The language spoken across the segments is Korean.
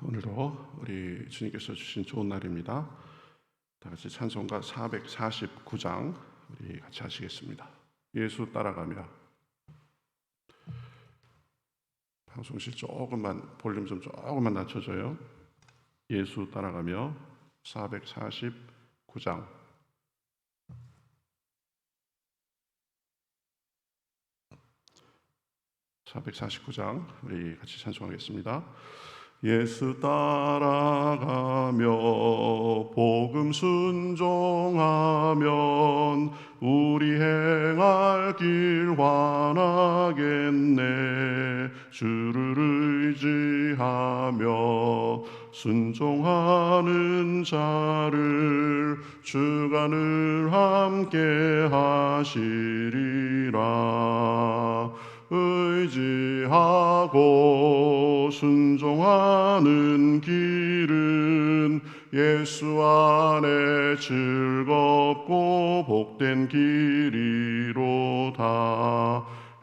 오늘도 우리 주님께서 주신 좋은 날입니다. 다 같이 찬송가 449장 우리 같이 하시겠습니다. 예수 따라가며. 방송실 조금만 볼륨 좀 조금만 낮춰줘요. 예수 따라가며 449장. 우리 같이 찬송하겠습니다. 예수 따라가며 복음 순종하면 우리 행할 길 환하겠네. 주를 의지하며 순종하는 자를 주가 늘 함께 하시리라. 의지하고 순종하는 길은 예수 안에 즐겁고 복된 길이로다.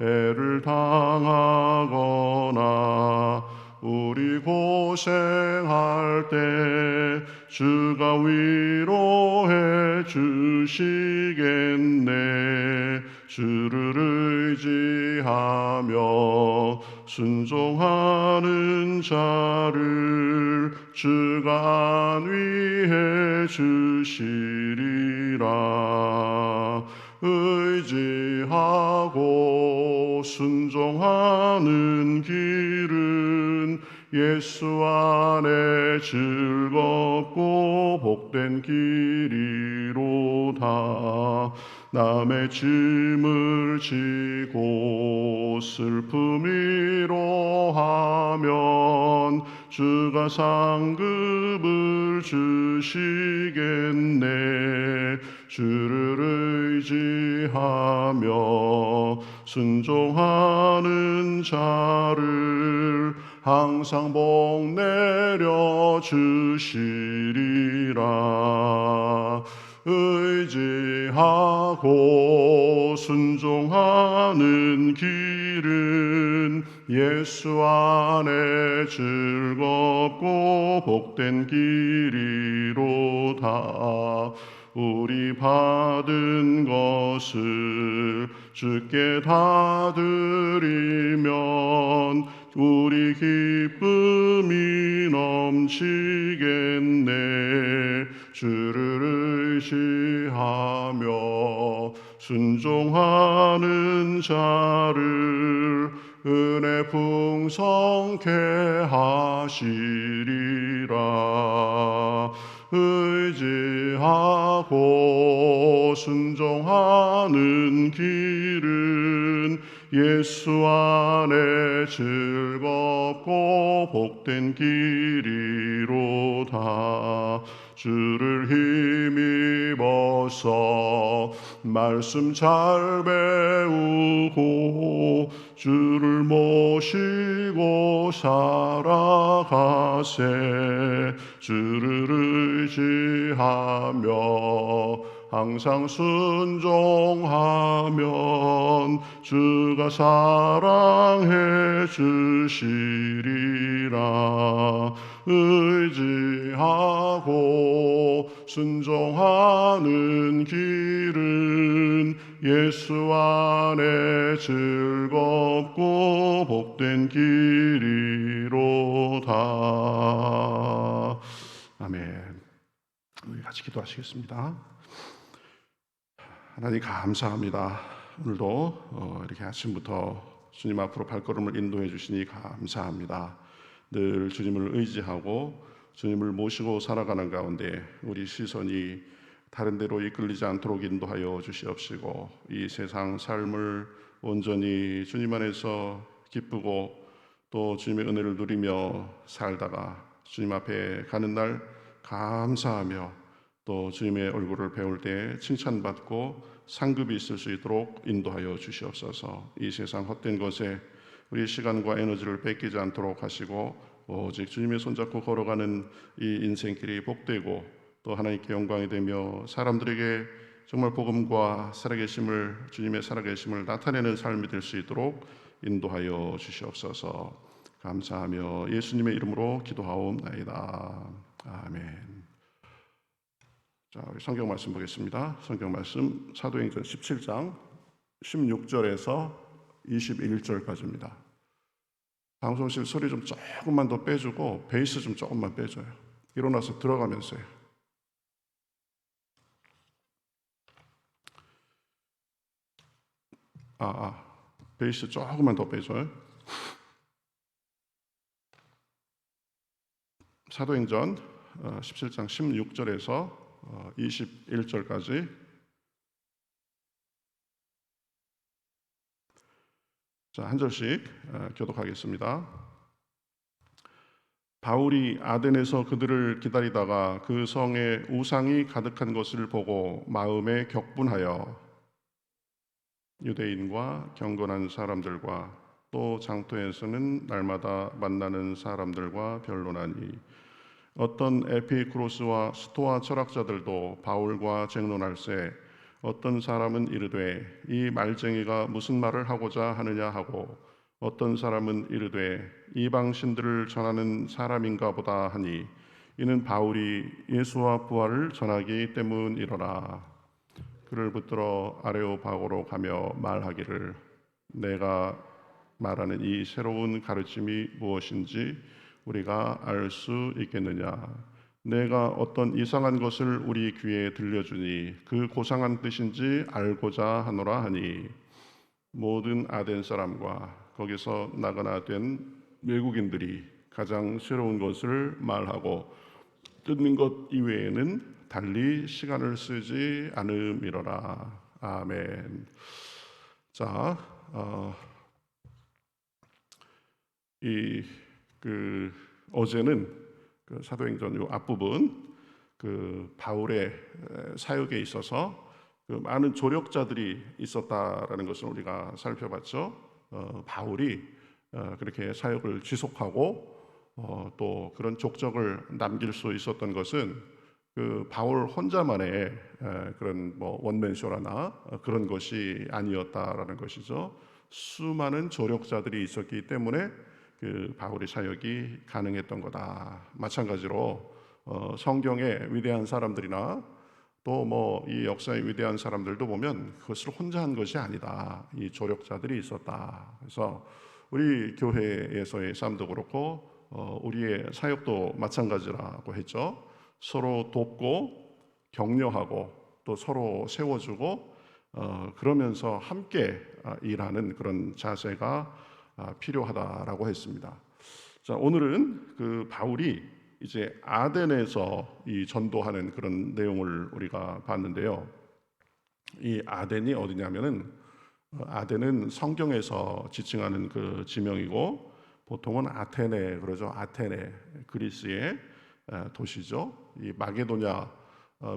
애를 당하거나 우리 고생할 때 주가 위로해 주시겠네. 주를 의지하며 순종하는 자를 주가 안위해 주시리라. 의지하고 순종하는 길은 예수 안에 즐겁고 복된 길이로다. 남의 짐을 지고 슬픔 위로하면 주가 상급을 주시겠네. 주를 의지하며 순종하는 자를 항상 복 내려 주시리라. 의지하고 순종하는 길은 예수 안에 즐겁고 복된 길이로다. 우리 받은 것을 주께 다 드리면 우리 기쁨이 넘치겠네. 주를 의지하며 순종하는 자를 은혜 풍성케 하시리라. 의지하고 순종하는 길은 예수 안에 즐겁고 복된 길이로다. 주를 힘입어서 말씀 잘 배우고 주를 모시고 살아가세. 주를 의지하며 항상 순종하면 주가 사랑해 주시리라. 의지하고 순종하는 길은 예수 안에 즐겁고 복된 길이로다. 아멘. 우리 같이 기도하시겠습니다. 하나님 감사합니다. 오늘도 이렇게 아침부터 주님 앞으로 발걸음을 인도해 주시니 감사합니다. 늘 주님을 의지하고 주님을 모시고 살아가는 가운데 우리 시선이 다른 데로 이끌리지 않도록 인도하여 주시옵시고 이 세상 삶을 온전히 주님 안에서 기쁘고 또 주님의 은혜를 누리며 살다가 주님 앞에 가는 날 감사하며 또 주님의 얼굴을 배울 때 칭찬받고 상급이 있을 수 있도록 인도하여 주시옵소서. 이 세상 헛된 것에 우리 시간과 에너지를 뺏기지 않도록 하시고 오직 주님의 손잡고 걸어가는 이 인생길이 복되고 또 하나님께 영광이 되며 사람들에게 정말 복음과 살아계심을 주님의 살아계심을 나타내는 삶이 될 수 있도록 인도하여 주시옵소서. 감사하며 예수님의 이름으로 기도하옵나이다. 아멘. 자, 우리 성경 말씀 보겠습니다. 성경 말씀 사도행전 17장 16절에서 21절까지입니다. 방송실 소리 좀 조금만 더 빼주고 베이스 좀 조금만 빼줘요. 일어나서 들어가면서요. 베이스 조금만 더 빼줘요. 사도행전 17장 16절에서 21절까지 자, 한 절씩 교독하겠습니다. 바울이 아덴에서 그들을 기다리다가 그 성에 우상이 가득한 것을 보고 마음에 격분하여 유대인과 경건한 사람들과 또 장터에서는 날마다 만나는 사람들과 변론하니 어떤 에피쿠로스와 스토아 철학자들도 바울과 쟁론할세 어떤 사람은 이르되 이 말쟁이가 무슨 말을 하고자 하느냐 하고 어떤 사람은 이르되 이방 신들을 전하는 사람인가 보다 하니 이는 바울이 예수와 부활을 전하기 때문이로라. 그를 붙들어 아레오파고로 가며 말하기를 내가 말하는 이 새로운 가르침이 무엇인지 우리가 알 수 있겠느냐. 내가 어떤 이상한 것을 우리 귀에 들려주니 그 고상한 뜻인지 알고자 하노라 하니 모든 아덴 사람과 거기서 나가나 된 외국인들이 가장 새로운 것을 말하고 듣는 것 이외에는 달리 시간을 쓰지 않음이로라. 아멘. 자, 어제는 그 사도행전 요 앞부분 그 바울의 사역에 있어서 그 많은 조력자들이 있었다라는 것을 우리가 살펴봤죠. 바울이 그렇게 사역을 지속하고 또 그런 족적을 남길 수 있었던 것은 그 바울 혼자만의 그런 뭐 원맨쇼라나 그런 것이 아니었다라는 것이죠. 수많은 조력자들이 있었기 때문에 그 바울의 사역이 가능했던 거다. 마찬가지로 성경의 위대한 사람들이나 또 뭐 이 역사의 위대한 사람들도 보면 그것을 혼자 한 것이 아니다. 이 조력자들이 있었다. 그래서 우리 교회에서의 삶도 그렇고 우리의 사역도 마찬가지라고 했죠. 서로 돕고 격려하고 또 서로 세워주고 그러면서 함께 일하는 그런 자세가 필요하다라고 했습니다. 자, 오늘은 그 바울이 이제 아덴에서 이 전도하는 그런 내용을 우리가 봤는데요. 이 아덴이 어디냐면은 아덴은 성경에서 지칭하는 그 지명이고 보통은 아테네 그러죠. 아테네 그리스의 도시죠. 이 마게도냐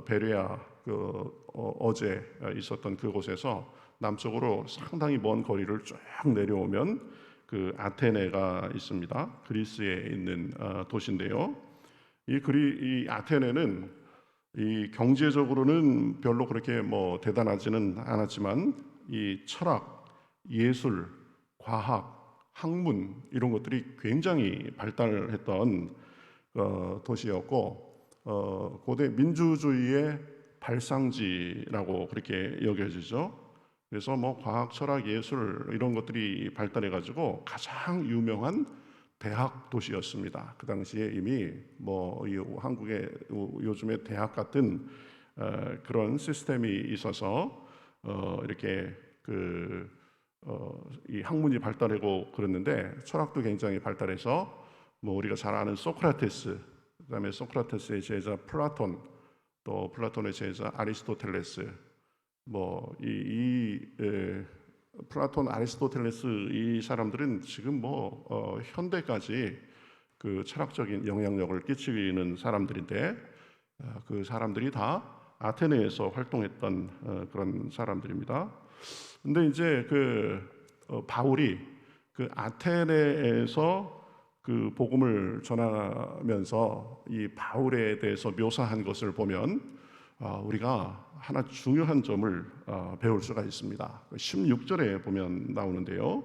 베레아 어제 있었던 그곳에서 남쪽으로 상당히 먼 거리를 쭉 내려오면 그 아테네가 있습니다. 그리스에 있는 도시인데요. 이 아테네는 이 경제적으로는 별로 그렇게 뭐 대단하지는 않았지만 이 철학, 예술, 과학, 학문 이런 것들이 굉장히 발달했던 도시였고 고대 민주주의의 발상지라고 그렇게 여겨지죠. 그래서 뭐 과학, 철학, 예술 이런 것들이 발달해가지고 가장 유명한 대학 도시였습니다. 그 당시에 이미 뭐 한국의 요즘의 대학 같은 그런 시스템이 있어서 이렇게 이 학문이 발달하고 그랬는데 철학도 굉장히 발달해서 뭐 우리가 잘 아는 소크라테스, 그다음에 소크라테스의 제자 플라톤, 또 플라톤의 제자 아리스토텔레스, 뭐 플라톤, 아리스토텔레스 이 사람들은 지금 뭐 현대까지 그 철학적인 영향력을 끼치는 사람들인데 그 사람들이 다 아테네에서 활동했던 그런 사람들입니다. 근데 이제 바울이 그 아테네에서 그 복음을 전하면서 이 바울에 대해서 묘사한 것을 보면 우리가 하나 중요한 점을 배울 수가 있습니다. 16절에 보면 나오는데요.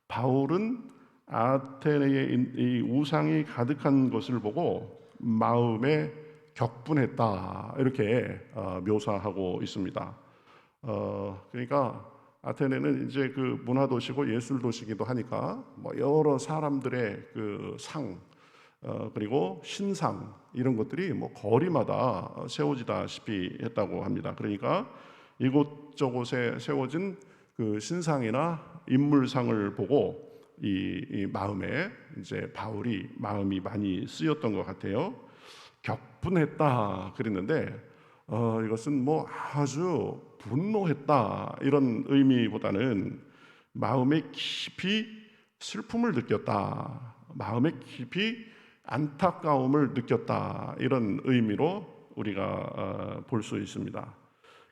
바울은 아테네의 이 우상이 가득한 것을 보고 마음에 격분했다 이렇게 묘사하고 있습니다. 그러니까 아테네는 이제 그 문화 도시고 예술 도시기도 하니까 뭐 여러 사람들의 그 상, 그리고 신상 이런 것들이 뭐 거리마다 세워지다시피 했다고 합니다. 그러니까 이곳저곳에 세워진 그 신상이나 인물상을 보고 이 마음에 이제 바울이 마음이 많이 쓰였던 것 같아요. 격분했다 그랬는데 이것은 뭐 아주 분노했다 이런 의미보다는 마음에 깊이 슬픔을 느꼈다, 마음에 깊이 안타까움을 느꼈다 이런 의미로 우리가 볼 수 있습니다.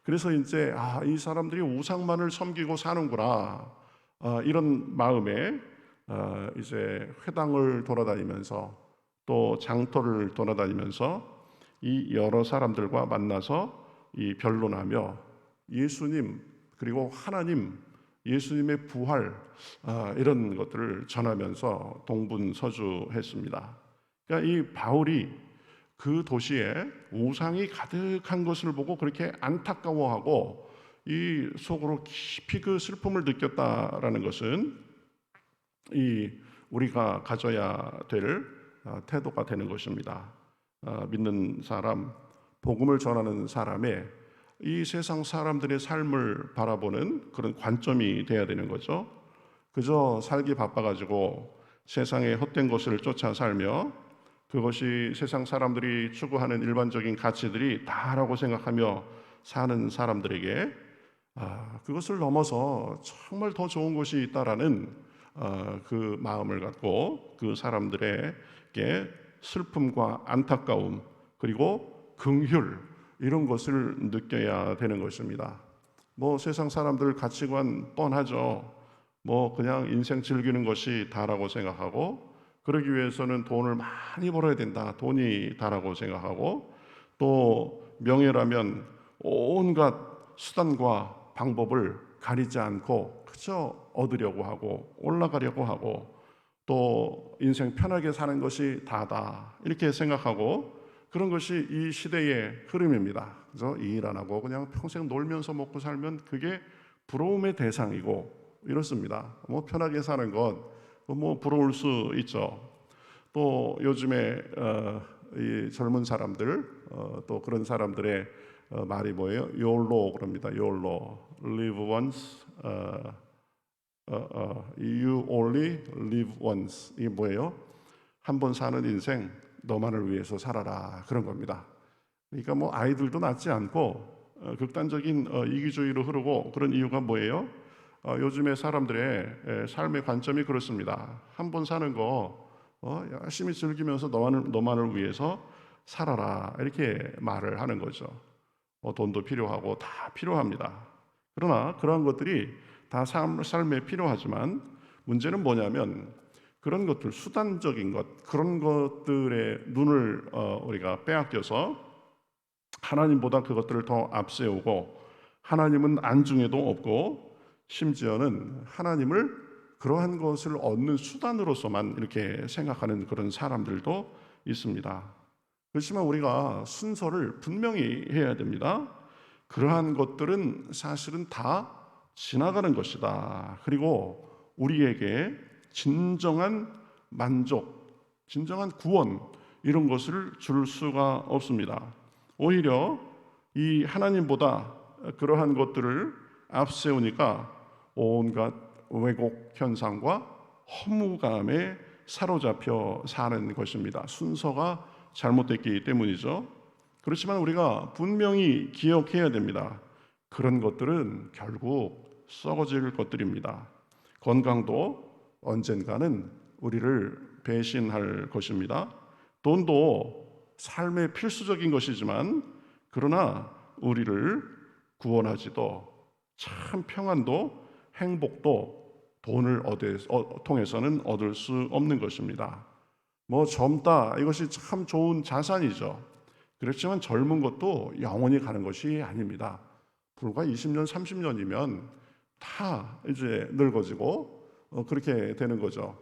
그래서 이제 이 사람들이 우상만을 섬기고 사는구나 이런 마음에 이제 회당을 돌아다니면서 또 장터를 돌아다니면서 이 여러 사람들과 만나서 이 변론하며 예수님 그리고 하나님 예수님의 부활 이런 것들을 전하면서 동분서주했습니다. 그러니까 이 바울이 그 도시에 우상이 가득한 것을 보고 그렇게 안타까워하고 이 속으로 깊이 그 슬픔을 느꼈다라는 것은 이 우리가 가져야 될 태도가 되는 것입니다. 믿는 사람, 복음을 전하는 사람의 이 세상 사람들의 삶을 바라보는 그런 관점이 돼야 되는 거죠. 그저 살기 바빠가지고 세상의 헛된 것을 쫓아 살며 그것이 세상 사람들이 추구하는 일반적인 가치들이 다라고 생각하며 사는 사람들에게 그것을 넘어서 정말 더 좋은 것이 있다라는 그 마음을 갖고 그 사람들에게 슬픔과 안타까움 그리고 긍휼 이런 것을 느껴야 되는 것입니다. 뭐 세상 사람들 가치관 뻔하죠. 뭐 그냥 인생 즐기는 것이 다라고 생각하고 그러기 위해서는 돈을 많이 벌어야 된다. 돈이 다라고 생각하고 또 명예라면 온갖 수단과 방법을 가리지 않고 그저 얻으려고 하고 올라가려고 하고 또 인생 편하게 사는 것이 다다 이렇게 생각하고 그런 것이 이 시대의 흐름입니다. 그래서 일 안 하고 그냥 평생 놀면서 먹고 살면 그게 부러움의 대상이고 이렇습니다. 뭐 편하게 사는 것 뭐 부러울 수 있죠. 또 요즘에 이 젊은 사람들 또 그런 사람들의 말이 뭐예요? YOLO 그럽니다. YOLO, live once, you only live once. 이게 뭐예요? 한 번 사는 인생 너만을 위해서 살아라 그런 겁니다. 그러니까 뭐 아이들도 낳지 않고 극단적인 이기주의로 흐르고 그런 이유가 뭐예요? 요즘의 사람들의 삶의 관점이 그렇습니다. 한 번 사는 거 열심히 즐기면서 너만을 위해서 살아라 이렇게 말을 하는 거죠. 돈도 필요하고 다 필요합니다. 그러나 그러한 것들이 다 삶에 필요하지만 문제는 뭐냐면 그런 것들 수단적인 것 그런 것들의 눈을 우리가 빼앗겨서 하나님보다 그것들을 더 앞세우고 하나님은 안중에도 없고 심지어는 하나님을 그러한 것을 얻는 수단으로서만 이렇게 생각하는 그런 사람들도 있습니다. 그렇지만 우리가 순서를 분명히 해야 됩니다. 그러한 것들은 사실은 다 지나가는 것이다. 그리고 우리에게 진정한 만족, 진정한 구원 이런 것을 줄 수가 없습니다. 오히려 이 하나님보다 그러한 것들을 앞세우니까 온갖 왜곡 현상과 허무감에 사로잡혀 사는 것입니다. 순서가 잘못됐기 때문이죠. 그렇지만 우리가 분명히 기억해야 됩니다. 그런 것들은 결국 썩어질 것들입니다. 건강도 언젠가는 우리를 배신할 것입니다. 돈도 삶의 필수적인 것이지만 그러나 우리를 구원하지도 참 평안도 행복도 돈을 통해서는 얻을 수 없는 것입니다. 뭐 젊다 이것이 참 좋은 자산이죠. 그렇지만 젊은 것도 영원히 가는 것이 아닙니다. 불과 20년 30년이면 다 이제 늙어지고 그렇게 되는 거죠.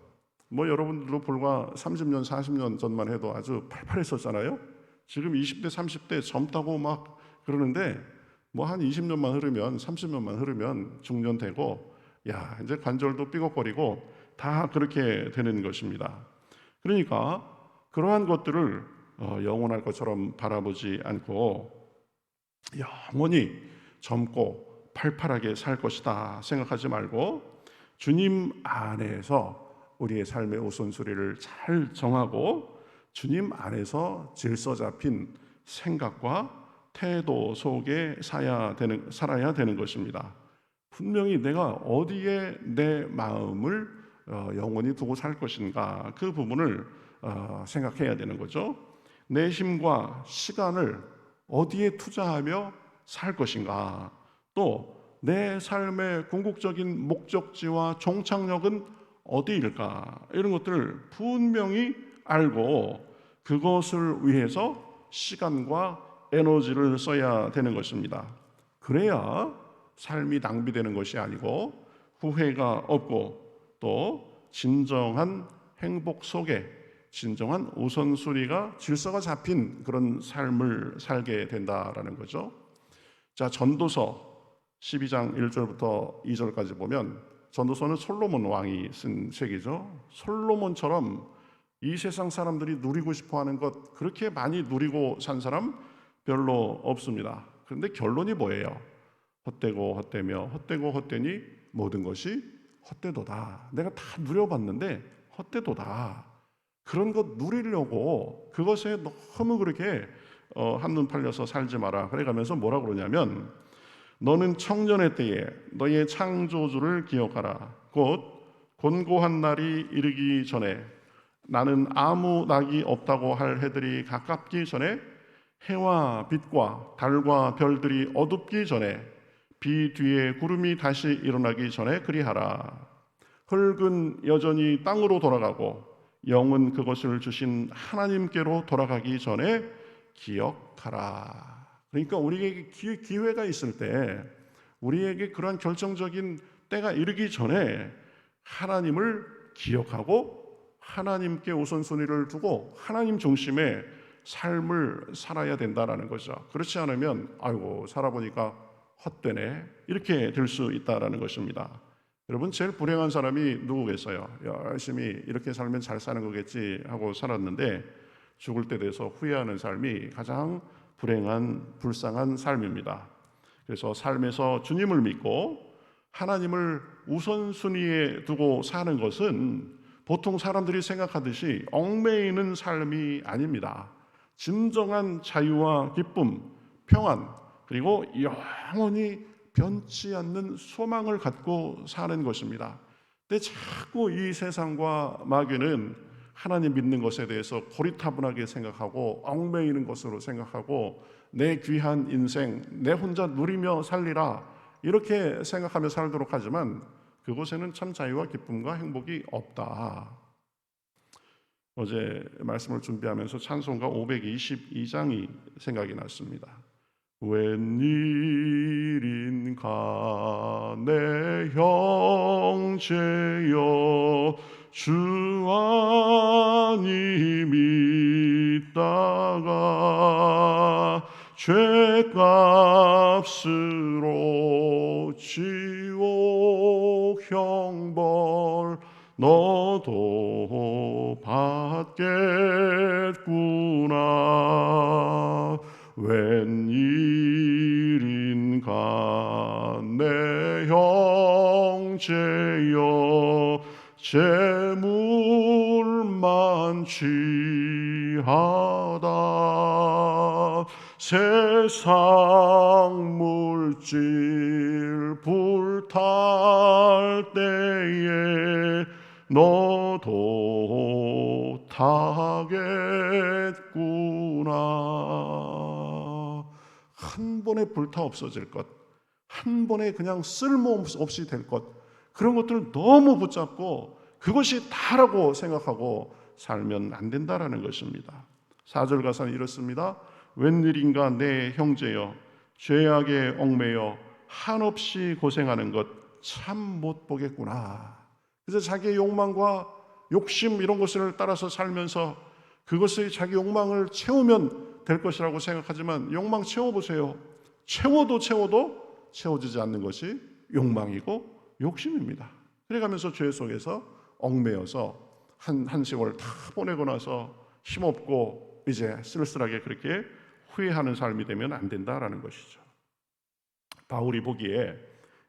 뭐 여러분들도 불과 30년, 40년 전만 해도 아주 팔팔했었잖아요. 지금 20대, 30대 젊다고 막 그러는데 뭐 한 20년만 흐르면 30년만 흐르면 중년 되고 야 이제 관절도 삐걱거리고 다 그렇게 되는 것입니다. 그러니까 그러한 것들을 영원할 것처럼 바라보지 않고 영원히 젊고 팔팔하게 살 것이다 생각하지 말고 주님 안에서 우리의 삶의 우선순위를 잘 정하고 주님 안에서 질서 잡힌 생각과 태도 속에 살아야 되는 것입니다. 분명히 내가 어디에 내 마음을 영원히 두고 살 것인가 그 부분을 생각해야 되는 거죠. 내 힘과 시간을 어디에 투자하며 살 것인가, 또 내 삶의 궁극적인 목적지와 종착역은 어디일까, 이런 것들을 분명히 알고 그것을 위해서 시간과 에너지를 써야 되는 것입니다. 그래야 삶이 낭비되는 것이 아니고 후회가 없고 또 진정한 행복 속에 진정한 우선순위가 질서가 잡힌 그런 삶을 살게 된다라는 거죠. 자, 전도서 12장 1절부터 2절까지 보면 전도서는 솔로몬 왕이 쓴 책이죠. 솔로몬처럼 이 세상 사람들이 누리고 싶어하는 것 그렇게 많이 누리고 산 사람 별로 없습니다. 그런데 결론이 뭐예요? 헛되고 헛되며 헛되고 헛되니 모든 것이 헛되도다. 내가 다 누려봤는데 헛되도다. 그런 것 누리려고 그것에 너무 그렇게 한눈 팔려서 살지 마라. 그래가면서 뭐라 그러냐면 너는 청년의 때에 너의 창조주를 기억하라. 곧 곤고한 날이 이르기 전에 나는 아무 낙이 없다고 할 해들이 가깝기 전에 해와 빛과 달과 별들이 어둡기 전에 비 뒤에 구름이 다시 일어나기 전에 그리하라. 흙은 여전히 땅으로 돌아가고 영은 그것을 주신 하나님께로 돌아가기 전에 기억하라. 그러니까 우리에게 기회가 있을 때 우리에게 그러한 결정적인 때가 이르기 전에 하나님을 기억하고 하나님께 우선순위를 두고 하나님 중심의 삶을 살아야 된다라는 거죠. 그렇지 않으면 아이고 살아보니까 헛되네 이렇게 될 수 있다라는 것입니다. 여러분 제일 불행한 사람이 누구겠어요? 열심히 이렇게 살면 잘 사는 거겠지 하고 살았는데 죽을 때 돼서 후회하는 삶이 가장 불행한 불쌍한 삶입니다. 그래서 삶에서 주님을 믿고 하나님을 우선순위에 두고 사는 것은 보통 사람들이 생각하듯이 얽매이는 삶이 아닙니다. 진정한 자유와 기쁨, 평안, 그리고 영원히 변치 않는 소망을 갖고 사는 것입니다. 근데 자꾸 이 세상과 마귀는 하나님 믿는 것에 대해서 고리타분하게 생각하고 얽매이는 것으로 생각하고 내 귀한 인생 내 혼자 누리며 살리라 이렇게 생각하며 살도록 하지만 그곳에는 참 자유와 기쁨과 행복이 없다. 어제 말씀을 준비하면서 찬송가 522장이 생각이 났습니다. 웬일인가 내 형제여 주 안이 믿다가 죄값으로 지옥 형벌 너도 받겠구나. 웬일인가 내 형제여 재물만 취하다 세상 물질 불탈 때에 너도 타겠구나. 한 번에 불타 없어질 것, 한 번에 그냥 쓸모없이 될 것, 그런 것들을 너무 붙잡고 그것이 다라고 생각하고 살면 안 된다라는 것입니다. 4절 가사는 이렇습니다. 웬일인가 내 형제여 죄악에 얽매여 한없이 고생하는 것 참 못 보겠구나. 그래서 자기의 욕망과 욕심 이런 것을 따라서 살면서 그것의 자기 욕망을 채우면 될 것이라고 생각하지만 욕망 채워보세요. 채워도 채워지지 않는 것이 욕망이고 욕심입니다. 그래가면서 죄 속에서 얽매여서 한 세월 다 보내고 나서 힘없고 이제 쓸쓸하게 그렇게 후회하는 삶이 되면 안 된다라는 것이죠. 바울이 보기에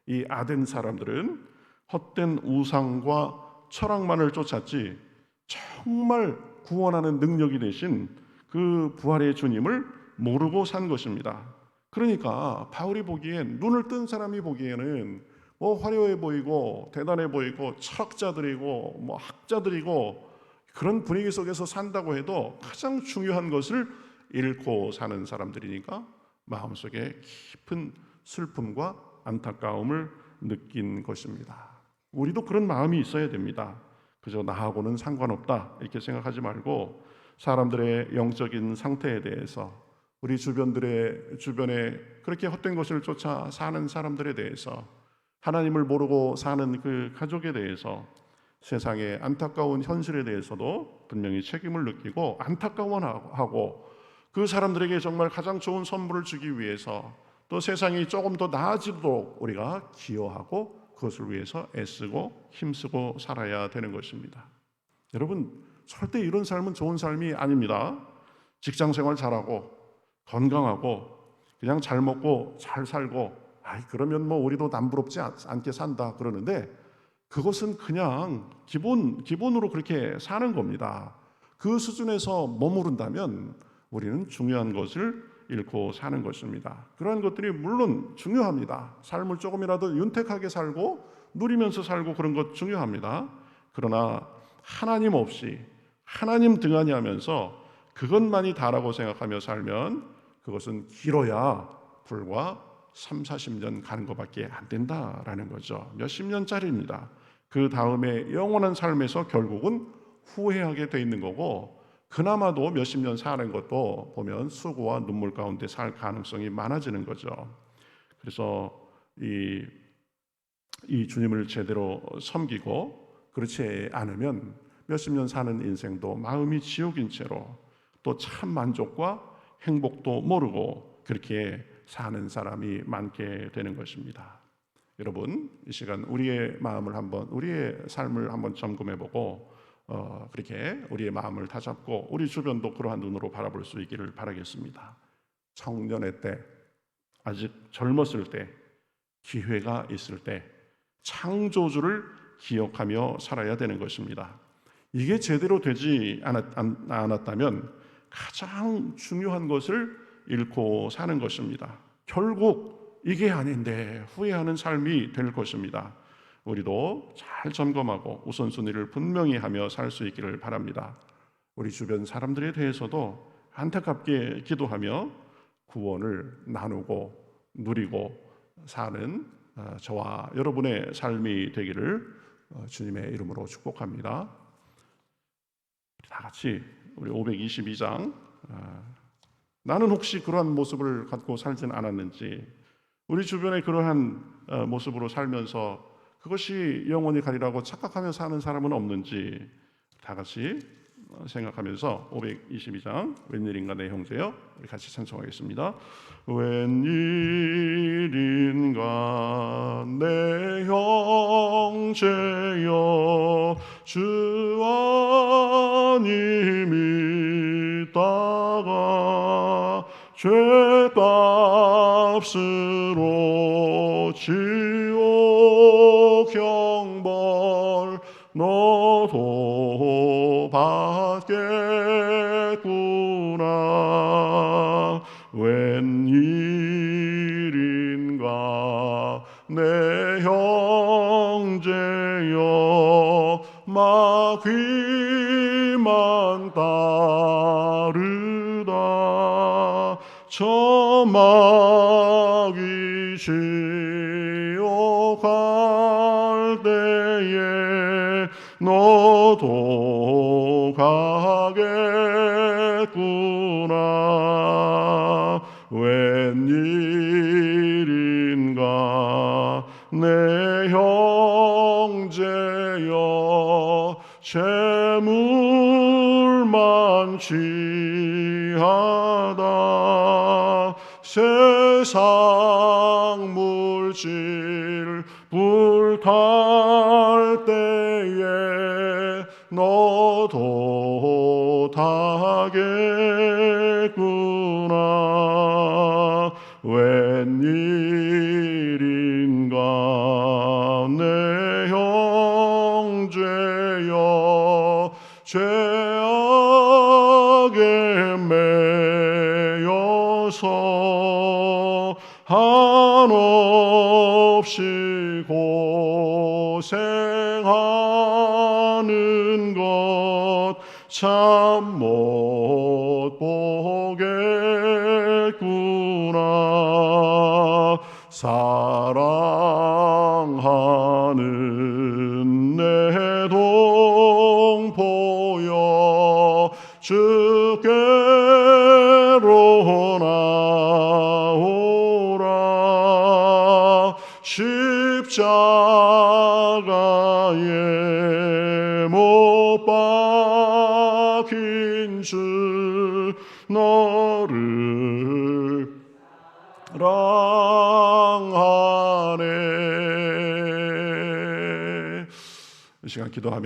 이 아덴 사람들은 헛된 우상과 철학만을 쫓았지 정말 구원하는 능력이 되신 그 부활의 주님을 모르고 산 것입니다. 그러니까 바울이 보기엔, 눈을 뜬 사람이 보기에는 뭐 화려해 보이고 대단해 보이고 철학자들이고 뭐 학자들이고 그런 분위기 속에서 산다고 해도 가장 중요한 것을 잃고 사는 사람들이니까 마음속에 깊은 슬픔과 안타까움을 느낀 것입니다. 우리도 그런 마음이 있어야 됩니다. 그저 나하고는 상관없다 이렇게 생각하지 말고 사람들의 영적인 상태에 대해서, 우리 주변에 그렇게 헛된 것을 쫓아 사는 사람들에 대해서, 하나님을 모르고 사는 그 가족에 대해서, 세상의 안타까운 현실에 대해서도 분명히 책임을 느끼고 안타까워하고 그 사람들에게 정말 가장 좋은 선물을 주기 위해서, 또 세상이 조금 더 나아지도록 우리가 기여하고 그것을 위해서 애쓰고 힘쓰고 살아야 되는 것입니다. 여러분, 절대 이런 삶은 좋은 삶이 아닙니다. 직장생활 잘하고 건강하고 그냥 잘 먹고 잘 살고 그러면 뭐 우리도 남부럽지 않게 산다 그러는데, 그것은 그냥 기본으로 그렇게 사는 겁니다. 그 수준에서 머무른다면 우리는 중요한 것을 잃고 사는 것입니다. 그러한 것들이 물론 중요합니다. 삶을 조금이라도 윤택하게 살고 누리면서 살고 그런 것 중요합니다. 그러나 하나님 없이 하나님 등한히 하면서 그것만이 다라고 생각하며 살면 그것은 길어야 불과 3, 40년 가는 것밖에 안 된다라는 거죠. 몇십 년짜리입니다. 그 다음에 영원한 삶에서 결국은 후회하게 돼 있는 거고, 그나마도 몇십 년 사는 것도 보면 수고와 눈물 가운데 살 가능성이 많아지는 거죠. 그래서 이 주님을 제대로 섬기고 그렇지 않으면 몇십 년 사는 인생도 마음이 지옥인 채로 또 참 만족과 행복도 모르고 그렇게 사는 사람이 많게 되는 것입니다. 여러분, 이 시간 우리의 삶을 한번 점검해보고 그렇게 우리의 마음을 다잡고 우리 주변도 그러한 눈으로 바라볼 수 있기를 바라겠습니다. 청년의 때, 아직 젊었을 때, 기회가 있을 때 창조주를 기억하며 살아야 되는 것입니다. 이게 제대로 되지 않았다면 가장 중요한 것을 잃고 사는 것입니다. 결국 이게 아닌데 후회하는 삶이 될 것입니다. 우리도 잘 점검하고 우선순위를 분명히 하며 살 수 있기를 바랍니다. 우리 주변 사람들에 대해서도 안타깝게 기도하며 구원을 나누고 누리고 사는 저와 여러분의 삶이 되기를 주님의 이름으로 축복합니다. 다 같이 우리 522장, 나는 혹시 그러한 모습을 갖고 살진 않았는지, 우리 주변에 그러한 모습으로 살면서 그것이 영원히 가리라고 착각하며 사는 사람은 없는지 다 같이 생각하면서 522장 웬일인가 내 형제여, 우리 같이 찬송하겠습니다. 웬일인가 내 형제여, 주 안이 믿다가 죄값으로 지옥 형벌 너도 받겠구나. 웬일인가 내 형제여, 마귀만 따르다 저 마귀 지옥 갈 때에 너도 가겠구나. 웬일인가 내 형제여, 재물만 취하다 세상 물질 불탈 때에 너도 타겠구나. 웬일인가 내 형제여 죄악에 매여서 한없이 고생하는 것 참 못 보겠구나. 사랑하는 내 동포여 주께로 나오라. 십자가에 못 박힌 주 너를 사랑하네. 이 시간 기도하며